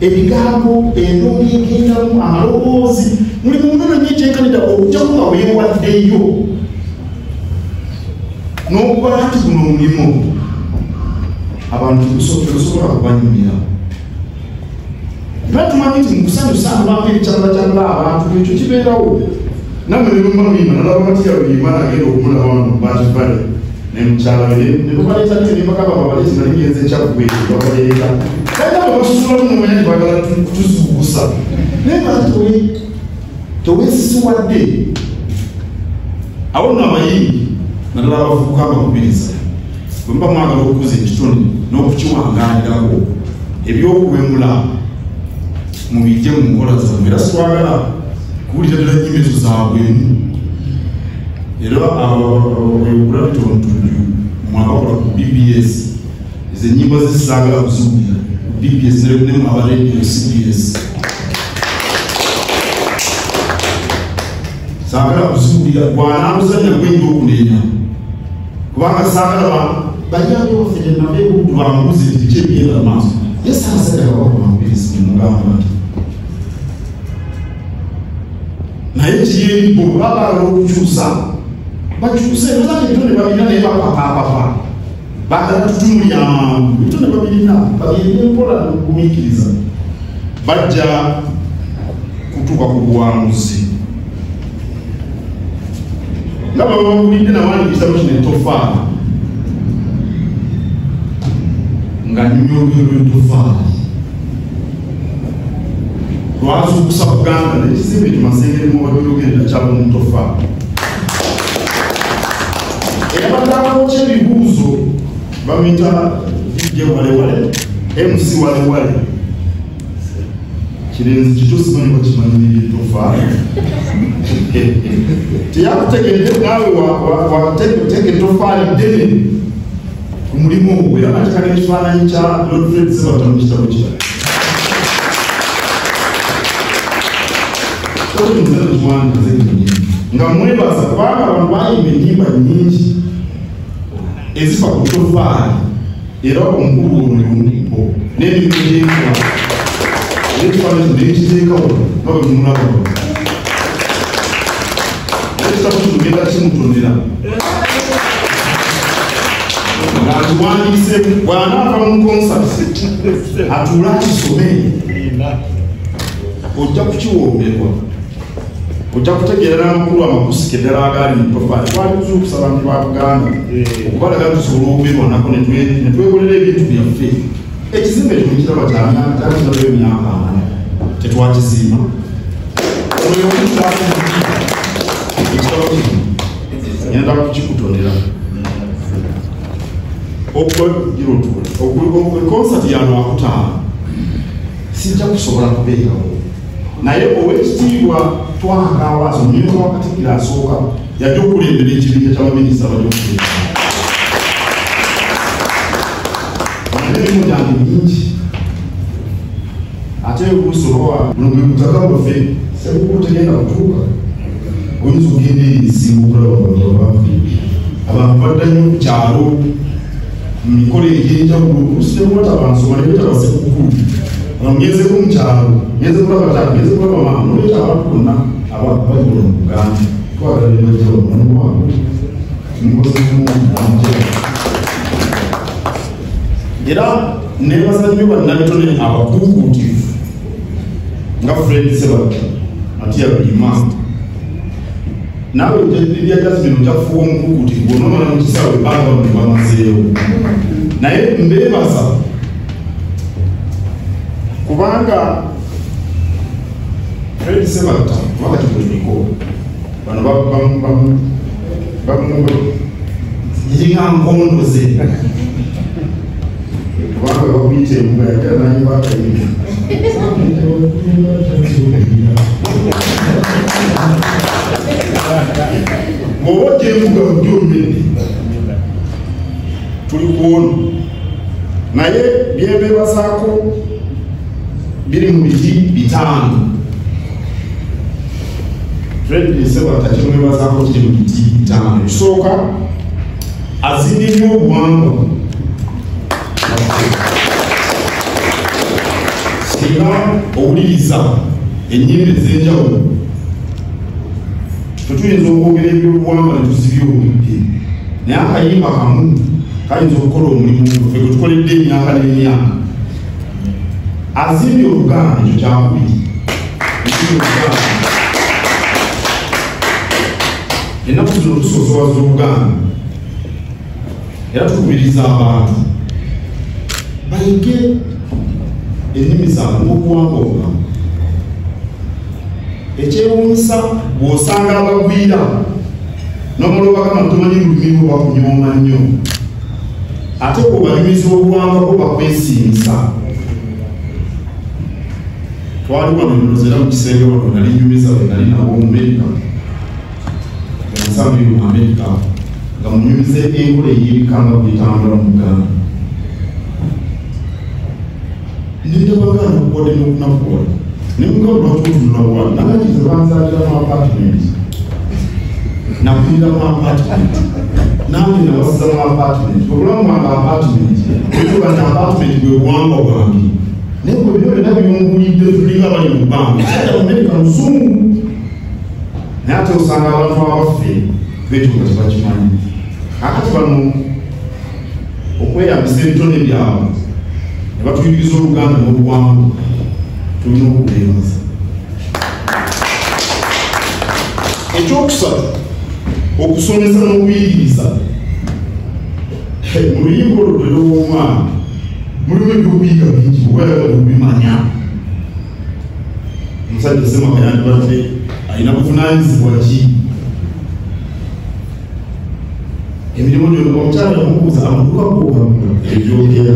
ebigambo endongo egendamu amaloboozi muli mu nnono nyekyenkanidda okujjaku nga weewaddeyo n'okuba nti guno omulimu abantu tegusobola kubanyumira era tumanyi nti mukusanyusa abantu ebikyalakyalala abantu ekyo kibeerawo namwe nebamuyima nalaba matiyalo yima nagenda okumulaba wano bakivale nemukyala nebabaleeta nebagamba babalezi nali ngenze ekyakugweki babaleeta kaina babasusulamu nomanya nti bagala tuzuukusa naye nga teweesisiwadde awo nno abayimbi naddala abavubuka abakubiriza bwe muba mwagala okukuza ekitonde n'okukiwangalirako ebyokuwemula mubijje mu nkola zammwe era sitwagala kuwulira ddala nnyimba ezo zaabwemu era abawegula bitontuju mwabakola ku BBS ezo ennyimba zesisaagala kuziwulira BBS nemu abaredio CBS saagala kuziwulira gwanamuzanya gwenja okuleenya kubanga saagala bayambi waffe gyenabeebudu bamubuze nti biki ebigenda maaso ye saasagala wakomamubirisi mugamba nti naye kiyembo babagala okukyusa bakyuse nozanga ebitonde babirina naye bapapapapa bagala tutumulya amangu ebitonde babirina bagende mpola nokugumiikiriza bajja kutuuka ku buwanguzi nga babawulidde nawandikisamo kino etofaali nga nyumya olugero lw'etofaali lwazuukusa Buganda nekizimbe kimasengeremu babyogerera kyalo mutofaali era batandikawo ky'ebibuuzo bamuyita DJ walewale MC walewale kirenzi kito simanyi bakimanyirira etofaali teyakutegedde naawe wateka etofaali ddene ku mulimu ogwo era natekana ekifaananyi kya Lord Sebata mu kitabo kira nga mwebaza kubanga abantu bayimba ennyimba nnyingi ezifa ku tofaali era omukulu omulimupo n'emirimu gyenkola ekifaananyi nekiteekawo nga bwe mumulaba ekitabo kitugenda kimutonera ng'atuwandiise bw'anaava mu konsati atuula akisome ojja kukiwomberwa ojja kutegeera n'amakulu amakusike ddala agali mu tofaali twali kuzuukusa abantu ba Buganda okubalaga tusobola okubeerwa nako netwekolera ebintu byaffe ekizimbe ekyo mukiraba kyakirabayo emyaka 4 tetwakizimba ekitabo kino ngenda kukikutonera konsati yano akutaano sijja kusobola kubeerawo naye owekitiibwa twakawaazo omunyuka wakatikkira asooka yajja okulembera ekibinja ky'abaminisita bajja emirimu gyange mingi ate okusolowa buno bwe butaka bwaffe sebukulu tegenda kutuuka oyinza okugenda erisinga okulaba abantu badda nnyo ku kyalo mu mikolo egy'enjawulo olusitemulata bansoma nebetaba sekukulu ngezeko mu kyalo ngeze kulaba taata ngeze kulaba maama noleeta abantu bonna abakola mu Buganda twagala ne bajja omulimu waabwe mukozemu era nebaza nnyo bannabitone abakuukuutivu nga Fred Sebata ati yabima naawe ojja Jasmine ojjakufuwa omukuukuutivu onomala mu kisaawe ebbanga bano bamazeewo naye mbeebaza kubanga Fred Sebata kubanga kikuliko bano yiringa nkondoze kubanga bakuyita emuga yagala nayibakayina bw'oba ojja emuga ojyomedde tuli kuwono naye byebebazaako biri mu biti 5 Fred Sebata kimwebazaako kiri mu biti 5 ekisooka azinirya obuwangwa singa owuliriza ennyimba ez'enjawulo tetuyinza okwogera ebyobuwangwa ne tusibye obudde naye akayimba kamu kayinza okukola omulimu ffe gwe tukoledde emyaka n'emyaka azimbye oluganda ekyo kyakubiri ennaku zino tusosowaza oluganda era tukubiriza abantu bayige ennimi zaabwe n'obuwangwa obulamu. Ekyewuunyisa bw'osanga abagwira n'omulooba kama tumanyi lulimi lwo bakunyooma nnyo ate bw'obanyumiza obuwangwa bwo bakwesimisa. Twali wano nnoze era mu kisenge wano nali nyumiza bwe nali nabo mu Amerika ensambi mu Amerika nga munyumiza enkola ey'ebikanga bwetambula mu Uganda nendabaganda okuwadde n'okunakukola nemugabo lwaki otunulawa nagakize banzalira mu apartment nakulira mu apartment nange nabasiza mu apartment obulamu bwange apartment ekuba nti apartment bwe buwangwa bwange naye bwe bino byonna byongulidde tulinga bali mu bbanga ate Amerika muzungu naye ate osanga abantu abaffe betuuka tebakimanyi akati bano okweyambisa ebitone byabwe ne batuyigiriza oluganda n'obuwangwa tulina okubeebaza. Ekyokusatu okusomesa n'okuyigiriza mu luyimba olwo lwe lw'omwana mulimu ebyokuyiga bingi okweraga okubimanya. Omusajja Ssemaka yandibadde alina buvunaanyizibwa ki emirimu gyonna omukyala yamubuuza amaduka googamula ebyogera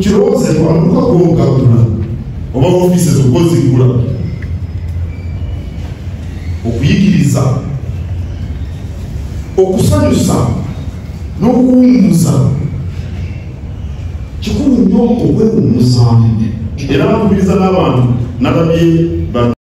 kirowooza nti amaduka googagula oba ofiisi zokozigula. Okuyigiriza okusanyusa n'okuwummuza kikulu nnyo okwewummuza era nkubiriza n'abantu nalabye